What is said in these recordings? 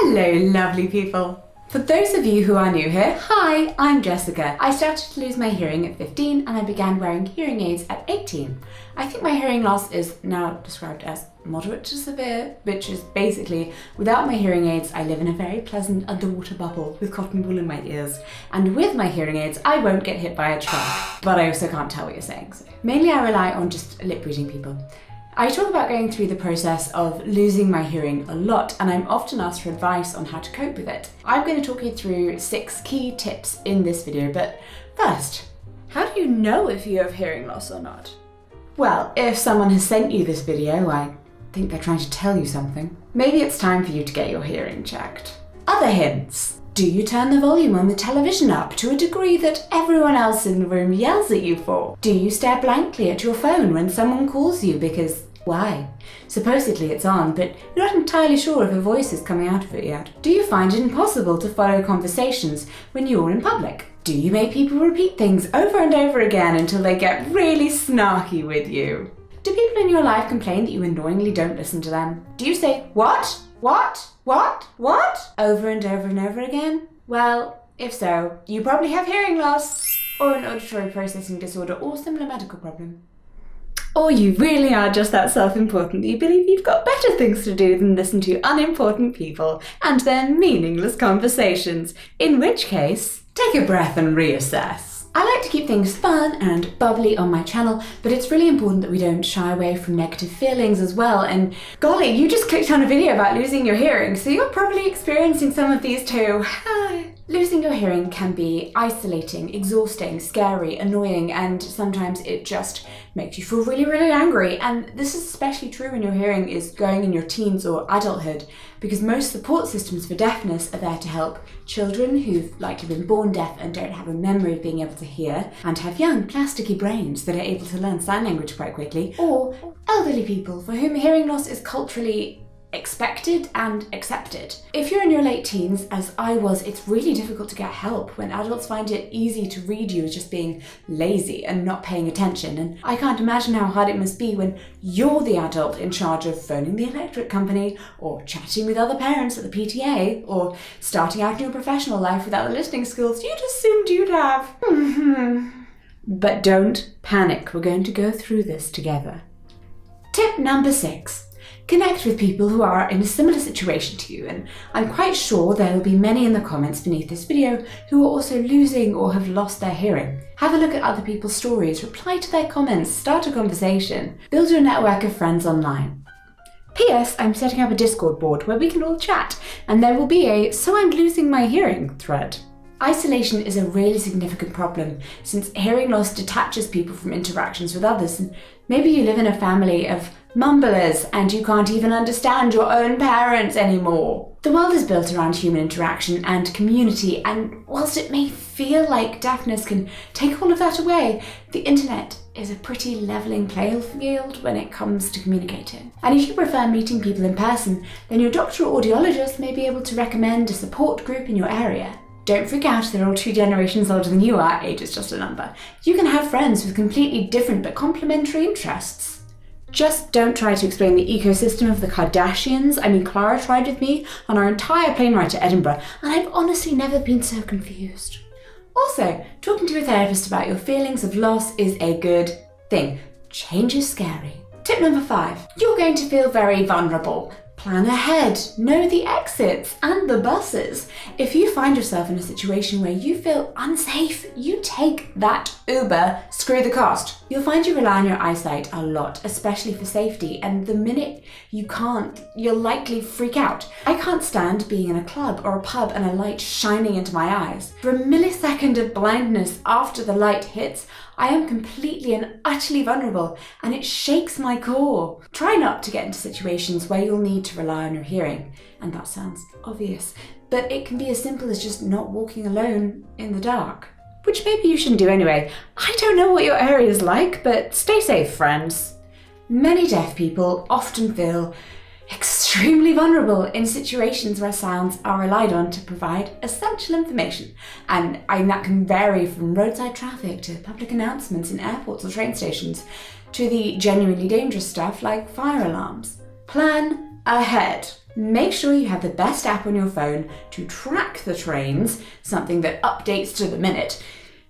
Hello, lovely people. For those of you who are new here, hi, I'm Jessica. I started to lose my hearing at 15 and I began wearing hearing aids at 18. I think my hearing loss is now described as moderate to severe, which is basically, without my hearing aids, I live in a very pleasant underwater bubble with cotton wool in my ears. And with my hearing aids, I won't get hit by a truck, but I also can't tell what you're saying. So mainly I rely on just lip reading people. I talk about going through the process of losing my hearing a lot, and I'm often asked for advice on how to cope with it. I'm going to talk you through 6 key tips in this video, but first, how do you know if you have hearing loss or not? Well, if someone has sent you this video, I think they're trying to tell you something. Maybe it's time for you to get your hearing checked. Other hints. Do you turn the volume on the television up to a degree that everyone else in the room yells at you for? Do you stare blankly at your phone when someone calls you because why? Supposedly it's on, but you're not entirely sure if a voice is coming out of it yet. Do you find it impossible to follow conversations when you're in public? Do you make people repeat things over and over again until they get really snarky with you? Do people in your life complain that you annoyingly don't listen to them? Do you say, what, over and over and over again? Well, if so, you probably have hearing loss, or an auditory processing disorder, or similar medical problem. Or you really are just that self-important that you believe you've got better things to do than listen to unimportant people and their meaningless conversations, in which case, take a breath and reassess. I like to keep things fun and bubbly on my channel, but it's really important that we don't shy away from negative feelings as well. And golly, you just clicked on a video about losing your hearing, so you're probably experiencing some of these too. Losing your hearing can be isolating, exhausting, scary, annoying, and sometimes it just makes you feel really, really angry. And this is especially true when your hearing is going in your teens or adulthood, because most support systems for deafness are there to help children who've likely been born deaf and don't have a memory of being able to hear, and have young, plasticky brains that are able to learn sign language quite quickly, or elderly people for whom hearing loss is culturally expected and accepted. If you're in your late teens, as I was, it's really difficult to get help when adults find it easy to read you as just being lazy and not paying attention. And I can't imagine how hard it must be when you're the adult in charge of phoning the electric company, or chatting with other parents at the PTA, or starting out in your professional life without the listening skills you'd assumed you'd have. But don't panic, we're going to go through this together. Tip number 6. Connect with people who are in a similar situation to you, and I'm quite sure there will be many in the comments beneath this video who are also losing or have lost their hearing. Have a look at other people's stories, reply to their comments, start a conversation, build your network of friends online. P.S. I'm setting up a Discord board where we can all chat, and there will be a "So I'm losing my hearing" thread. Isolation is a really significant problem since hearing loss detaches people from interactions with others, and maybe you live in a family of mumblers and you can't even understand your own parents anymore. The world is built around human interaction and community, and whilst it may feel like deafness can take all of that away, the internet is a pretty levelling playing field when it comes to communicating. And if you prefer meeting people in person, then your doctor or audiologist may be able to recommend a support group in your area. Don't freak out, they're all 2 generations older than you are, age is just a number. You can have friends with completely different but complementary interests. Just don't try to explain the ecosystem of the Kardashians. I mean, Clara tried with me on our entire plane ride to Edinburgh, and I've honestly never been so confused. Also, talking to a therapist about your feelings of loss is a good thing. Change is scary. Tip number 5. You're going to feel very vulnerable. Plan ahead, know the exits and the buses. If you find yourself in a situation where you feel unsafe, you take that Uber, screw the cost. You'll find you rely on your eyesight a lot, especially for safety, and the minute you can't, you'll likely freak out. I can't stand being in a club or a pub and a light shining into my eyes. For a millisecond of blindness after the light hits, I am completely and utterly vulnerable, and it shakes my core. Try not to get into situations where you'll need to rely on your hearing, and that sounds obvious, but it can be as simple as just not walking alone in the dark. Which maybe you shouldn't do anyway. I don't know what your area is like, but stay safe, friends. Many deaf people often feel extremely vulnerable in situations where sounds are relied on to provide essential information. And that can vary from roadside traffic to public announcements in airports or train stations to the genuinely dangerous stuff like fire alarms. Plan ahead. Make sure you have the best app on your phone to track the trains, something that updates to the minute.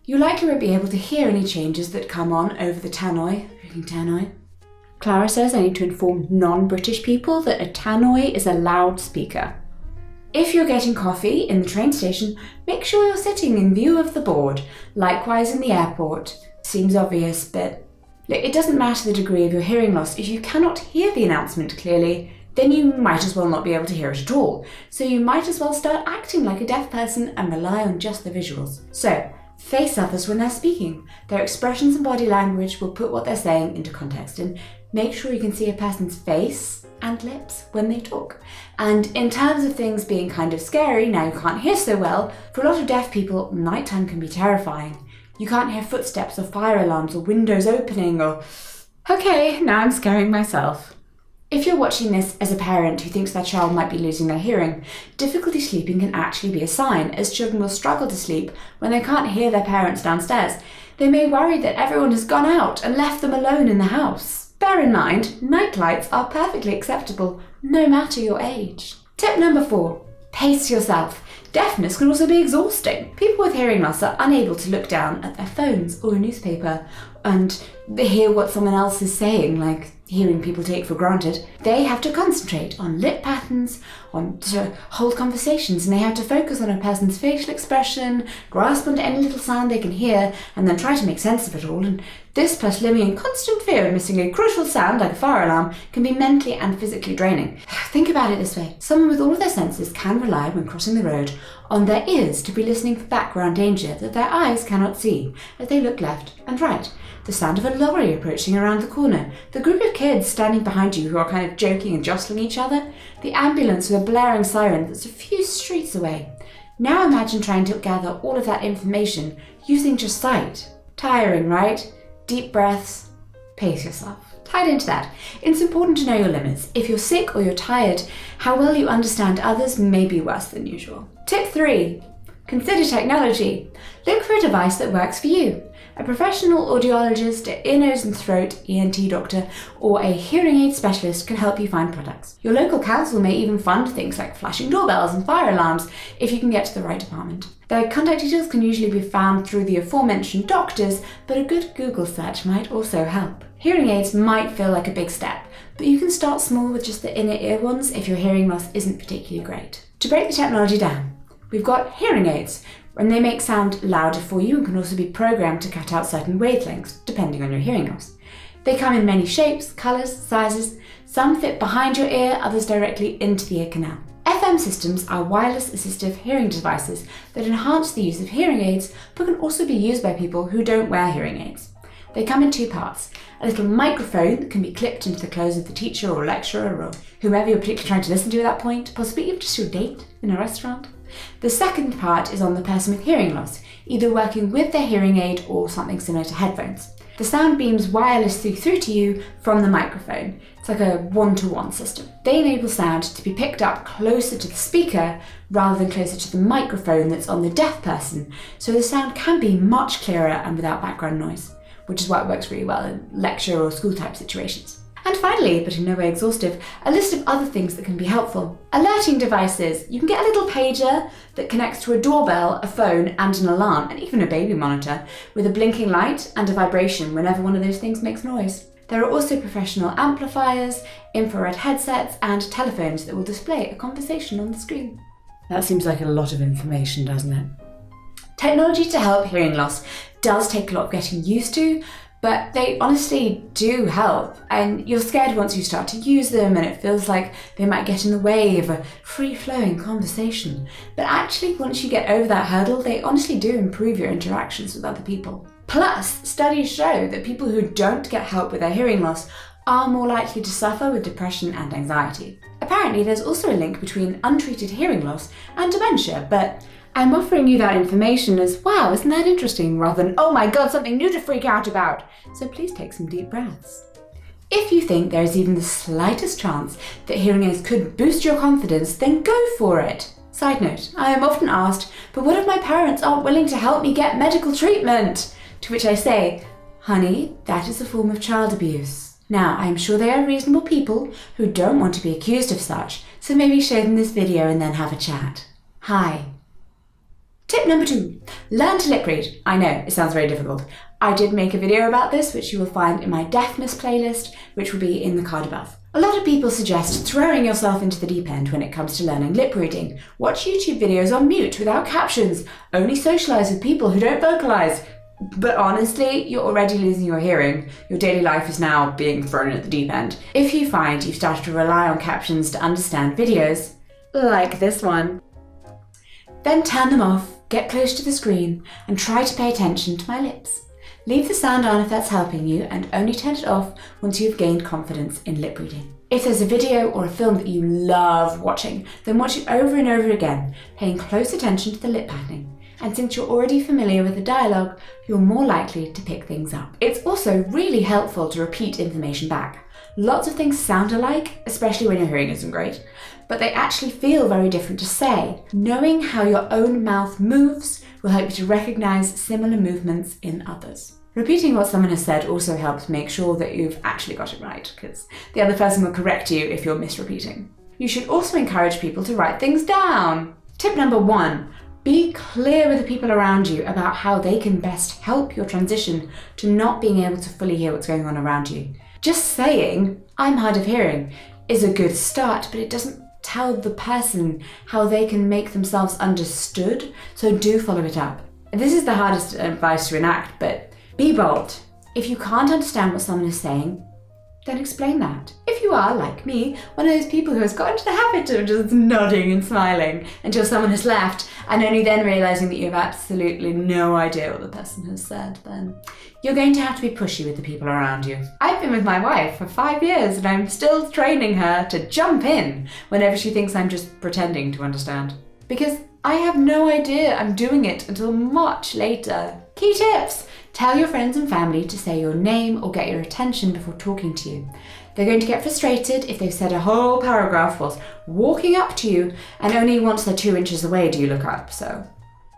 You likely won't be able to hear any changes that come on over the tannoy. Tannoy. Clara says I need to inform non-British people that a tannoy is a loudspeaker. If you're getting coffee in the train station, make sure you're sitting in view of the board. Likewise in the airport. Seems obvious, but it doesn't matter the degree of your hearing loss. If you cannot hear the announcement clearly, then you might as well not be able to hear it at all. So you might as well start acting like a deaf person and rely on just the visuals. So, face others when they're speaking. Their expressions and body language will put what they're saying into context, and make sure you can see a person's face and lips when they talk. And in terms of things being kind of scary, now you can't hear so well, for a lot of deaf people, nighttime can be terrifying. You can't hear footsteps or fire alarms or windows opening or... Okay, now I'm scaring myself. If you're watching this as a parent who thinks their child might be losing their hearing, difficulty sleeping can actually be a sign, as children will struggle to sleep when they can't hear their parents downstairs. They may worry that everyone has gone out and left them alone in the house. Bear in mind, night lights are perfectly acceptable, no matter your age. Tip number 4, pace yourself. Deafness can also be exhausting. People with hearing loss are unable to look down at their phones or a newspaper and hear what someone else is saying, like hearing people take for granted. They have to concentrate on lip patterns, to hold conversations, and they have to focus on a person's facial expression, grasp onto any little sound they can hear, and then try to make sense of it all. And this, plus living in constant fear of missing a crucial sound like a fire alarm, can be mentally and physically draining. Think about it this way. Someone with all of their senses can rely, when crossing the road, on their ears to be listening for background danger that their eyes cannot see as they look left and right. The sound of a lorry approaching around the corner, the group of kids standing behind you who are kind of joking and jostling each other, the ambulance with a blaring siren that's a few streets away. Now imagine trying to gather all of that information using just sight. Tiring, right? Deep breaths. Pace yourself. Tied into that, it's important to know your limits. If you're sick or you're tired, how well you understand others may be worse than usual. Tip 3. Consider technology. Look for a device that works for you. A professional audiologist, an ear, nose and throat ENT doctor, or a hearing aid specialist can help you find products. Your local council may even fund things like flashing doorbells and fire alarms if you can get to the right department. Their contact details can usually be found through the aforementioned doctors, but a good Google search might also help. Hearing aids might feel like a big step, but you can start small with just the inner ear ones if your hearing loss isn't particularly great. To break the technology down, we've got hearing aids, and they make sound louder for you and can also be programmed to cut out certain wavelengths, depending on your hearing loss. They come in many shapes, colours, sizes. Some fit behind your ear, others directly into the ear canal. FM systems are wireless assistive hearing devices that enhance the use of hearing aids, but can also be used by people who don't wear hearing aids. They come in 2 parts. A little microphone that can be clipped into the clothes of the teacher or lecturer or whomever you're particularly trying to listen to at that point, possibly even just your date in a restaurant. The second part is on the person with hearing loss, either working with their hearing aid or something similar to headphones. The sound beams wirelessly through to you from the microphone. It's like a one-to-one system. They enable sound to be picked up closer to the speaker rather than closer to the microphone that's on the deaf person, so the sound can be much clearer and without background noise, which is why it works really well in lecture or school type situations. And finally, but in no way exhaustive, a list of other things that can be helpful. Alerting devices. You can get a little pager that connects to a doorbell, a phone, and an alarm, and even a baby monitor, with a blinking light and a vibration whenever one of those things makes noise. There are also professional amplifiers, infrared headsets, and telephones that will display a conversation on the screen. That seems like a lot of information, doesn't it? Technology to help hearing loss does take a lot of getting used to, but they honestly do help, and you're scared once you start to use them and it feels like they might get in the way of a free-flowing conversation. But actually, once you get over that hurdle, they honestly do improve your interactions with other people. Plus, studies show that people who don't get help with their hearing loss are more likely to suffer with depression and anxiety. Apparently, there's also a link between untreated hearing loss and dementia, but I'm offering you that information as, wow, isn't that interesting, rather than, oh my god, something new to freak out about. So please take some deep breaths. If you think there is even the slightest chance that hearing aids could boost your confidence, then go for it. Side note, I am often asked, but what if my parents aren't willing to help me get medical treatment? To which I say, honey, that is a form of child abuse. Now, I am sure they are reasonable people who don't want to be accused of such, So maybe show them this video and then have a chat. Hi. Tip number 2, learn to lip read. I know, it sounds very difficult. I did make a video about this, which you will find in my deafness playlist, which will be in the card above. A lot of people suggest throwing yourself into the deep end when it comes to learning lip reading. Watch YouTube videos on mute without captions. Only socialise with people who don't vocalise. But honestly, you're already losing your hearing. Your daily life is now being thrown at the deep end. If you find you've started to rely on captions to understand videos, like this one, then turn them off, get close to the screen, and try to pay attention to my lips. Leave the sound on if that's helping you, and only turn it off once you've gained confidence in lip reading. If there's a video or a film that you love watching, then watch it over and over again, paying close attention to the lip patterning. And since you're already familiar with the dialogue, you're more likely to pick things up. It's also really helpful to repeat information back. Lots of things sound alike, especially when your hearing isn't great, but they actually feel very different to say. Knowing how your own mouth moves will help you to recognize similar movements in others. Repeating what someone has said also helps make sure that you've actually got it right, because the other person will correct you if you're misrepeating. You should also encourage people to write things down. Tip number 1, be clear with the people around you about how they can best help your transition to not being able to fully hear what's going on around you. Just saying, I'm hard of hearing, is a good start, but it doesn't tell the person how they can make themselves understood, so do follow it up. This is the hardest advice to enact, but be bold. If you can't understand what someone is saying, then explain that. If you are, like me, one of those people who has got into the habit of just nodding and smiling until someone has left, and only then realising that you have absolutely no idea what the person has said, then you're going to have to be pushy with the people around you. I've been with my wife for 5 years, and I'm still training her to jump in whenever she thinks I'm just pretending to understand. Because I have no idea I'm doing it until much later. Key tips! Tell your friends and family to say your name or get your attention before talking to you. They're going to get frustrated if they've said a whole paragraph whilst walking up to you, and only once they're 2 inches away do you look up, so.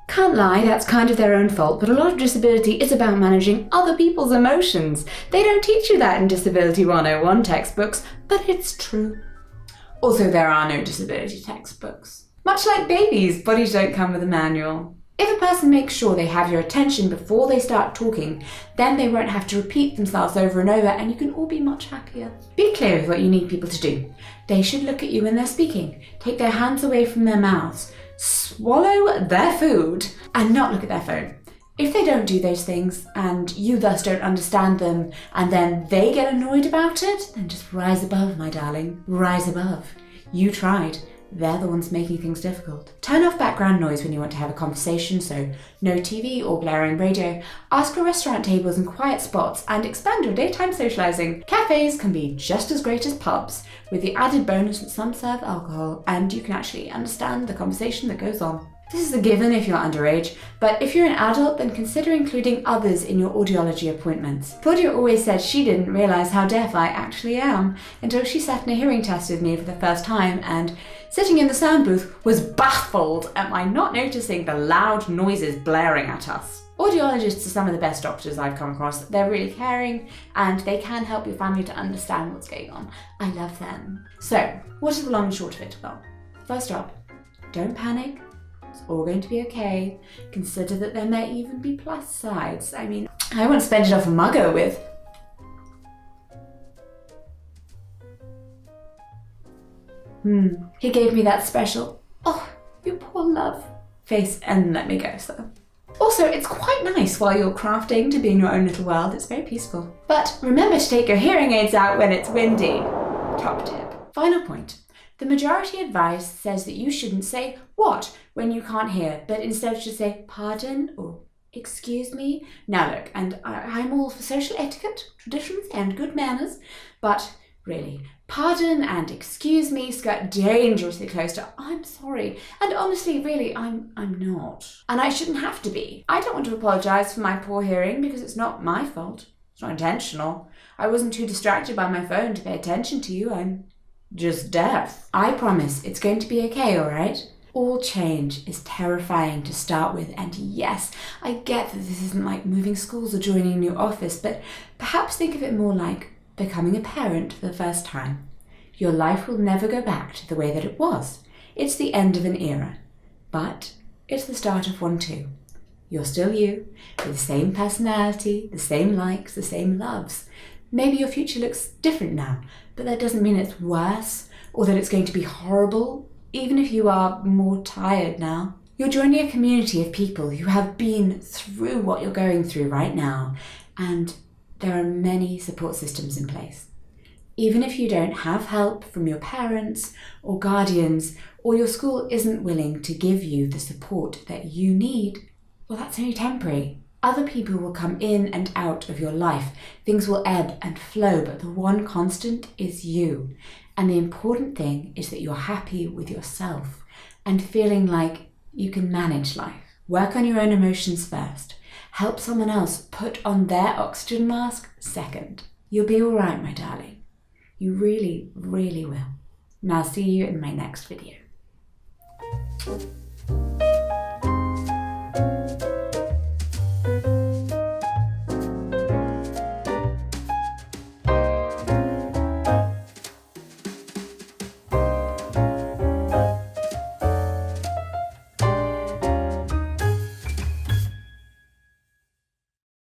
Can't lie, that's kind of their own fault, but a lot of disability is about managing other people's emotions. They don't teach you that in Disability 101 textbooks, but it's true. Also, there are no disability textbooks. Much like babies, bodies don't come with a manual. If a person makes sure they have your attention before they start talking, then they won't have to repeat themselves over and over, and you can all be much happier. Be clear with what you need people to do. They should look at you when they're speaking, take their hands away from their mouths, swallow their food, and not look at their phone. If they don't do those things, and you thus don't understand them, and then they get annoyed about it, then just rise above, my darling. Rise above. You tried. They're the ones making things difficult. Turn off background noise when you want to have a conversation, so no TV or blaring radio. Ask for restaurant tables and quiet spots, and expand your daytime socialising. Cafes can be just as great as pubs, with the added bonus that some serve alcohol, and you can actually understand the conversation that goes on. This is a given if you're underage, but if you're an adult, then consider including others in your audiology appointments. Claudia always said she didn't realise how deaf I actually am until she sat in a hearing test with me for the first time, and sitting in the sound booth was baffled at my not noticing the loud noises blaring at us. Audiologists are some of the best doctors I've come across. They're really caring, and they can help your family to understand what's going on. I love them. So, what is the long and short of it? Well, first up, don't panic. It's all going to be okay. Consider that there may even be plus sides. I mean, I won't spend it off a mugger with. He gave me that special, oh, you poor love, face and let me go, so. Also, it's quite nice while you're crafting to be in your own little world. It's very peaceful. But remember to take your hearing aids out when it's windy. Top tip. Final point. The majority advice says that you shouldn't say what when you can't hear, but instead should say pardon or excuse me. Now look, and I'm all for social etiquette, traditions and good manners, but really, pardon and excuse me skirt dangerously close to I'm sorry, and honestly, really, I'm not. And I shouldn't have to be. I don't want to apologise for my poor hearing because it's not my fault. It's not intentional. I wasn't too distracted by my phone to pay attention to you. I'm just deaf. I promise it's going to be okay, alright? All change is terrifying to start with, and yes, I get that this isn't like moving schools or joining a new office, but perhaps think of it more like becoming a parent for the first time. Your life will never go back to the way that it was. It's the end of an era, but it's the start of one too. You're still you, with the same personality, the same likes, the same loves. Maybe your future looks different now, but that doesn't mean it's worse or that it's going to be horrible, even if you are more tired now. You're joining a community of people who have been through what you're going through right now, and there are many support systems in place. Even if you don't have help from your parents or guardians, or your school isn't willing to give you the support that you need, well, that's only temporary. Other people will come in and out of your life. Things will ebb and flow, but the one constant is you. And the important thing is that you're happy with yourself and feeling like you can manage life. Work on your own emotions first. Help someone else put on their oxygen mask second. You'll be all right, my darling. You really, really will. And I'll see you in my next video.